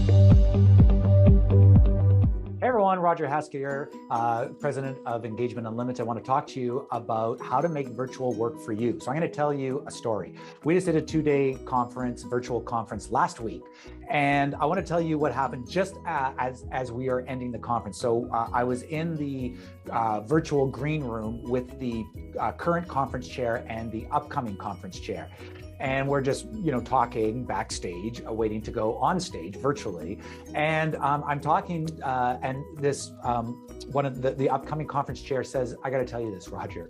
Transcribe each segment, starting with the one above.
Hey everyone, Roger Haskett here, President of Engagement Unlimited. I want to talk to you about how to make virtual work for you. So I'm going to tell you a story. We just did a 2-day conference, virtual conference last week, and I want to tell you what happened just as we are ending the conference. So I was in the virtual green room with the current conference chair and the upcoming conference chair. And we're just, talking backstage, waiting to go on stage virtually. And I'm talking, and this one of the upcoming conference chair says, "I got to tell you this, Roger."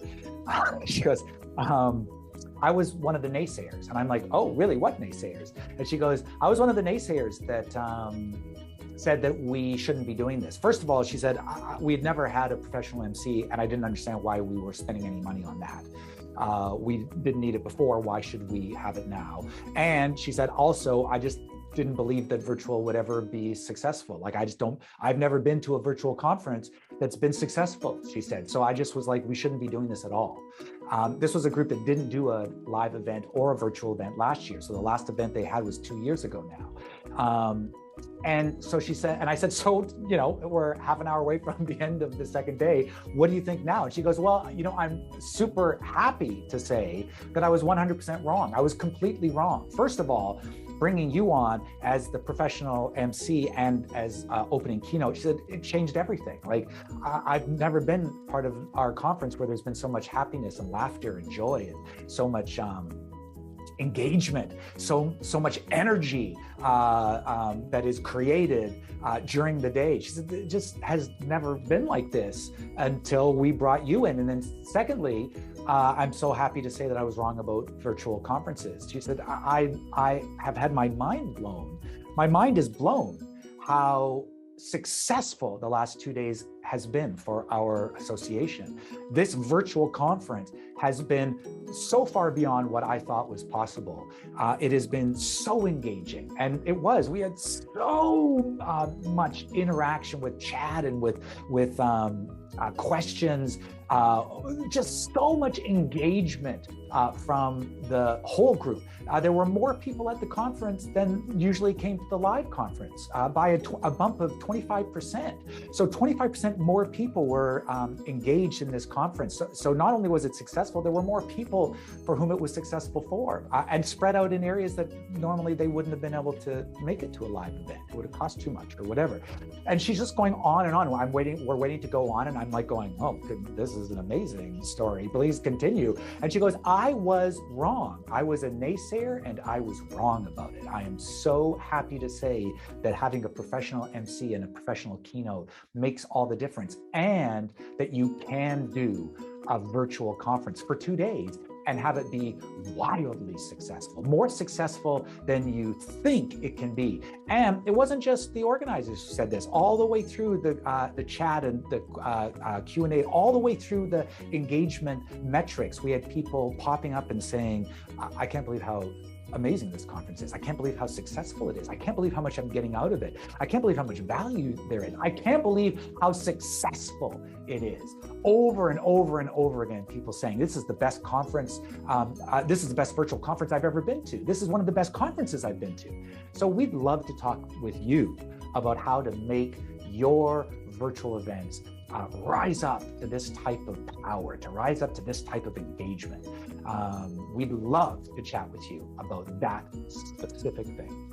She goes, "I was one of the naysayers," and I'm like, "Oh, really? What naysayers?" And she goes, "I was one of the naysayers that said that we shouldn't be doing this." First of all, she said we had never had a professional MC, and I didn't understand why we were spending any money on that. We didn't need it before. Why should we have it now? And she said, also, I just didn't believe that virtual would ever be successful. Like, I've never been to a virtual conference that's been successful, she said. So I just was like, we shouldn't be doing this at all. This was a group that didn't do a live event or a virtual event last year. So the last event they had was 2 years ago now. And so she said, and I said, so, we're half an hour away from the end of the second day. What do you think now? And she goes, well, I'm super happy to say that I was 100% wrong. I was completely wrong. First of all, bringing you on as the professional MC and as opening keynote, she said, it changed everything. Like, I've never been part of our conference where there's been so much happiness and laughter and joy and so much engagement, so much energy that is created during the day. She said, it just has never been like this until we brought you in. And then secondly, I'm so happy to say that I was wrong about virtual conferences. She said, I have had my mind blown. My mind is blown how successful the last 2 days has been for our association. This virtual conference has been so far beyond what I thought was possible. It has been so engaging, and we had so much interaction with chat and with questions, just so much engagement from the whole group. There were more people at the conference than usually came to the live conference by a bump of 25%. So 25% more people were engaged in this conference. So not only was it successful, there were more people for whom it was successful for, and spread out in areas that normally they wouldn't have been able to make it to a live event. It would have cost too much or whatever. And she's just going on and on. We're waiting to go on, and I'm like going, oh, this is an amazing story. Please continue. And she goes, I was wrong. I was a naysayer and I was wrong about it. I am so happy to say that having a professional MC and a professional keynote makes all the difference, and that you can do a virtual conference for 2 days and have it be wildly successful, more successful than you think it can be. And it wasn't just the organizers who said this. All the way through the chat and the Q&A, all the way through the engagement metrics, we had people popping up and saying, I can't believe how amazing this conference is. I can't believe how successful it is. I can't believe how much I'm getting out of it. I can't believe how much value there is. I can't believe how successful it is. Over and over and over again, people saying, this is the best conference. This is the best virtual conference I've ever been to. This is one of the best conferences I've been to. So we'd love to talk with you about how to make your virtual events rise up to this type of power, to rise up to this type of engagement. We'd love to chat with you about that specific thing.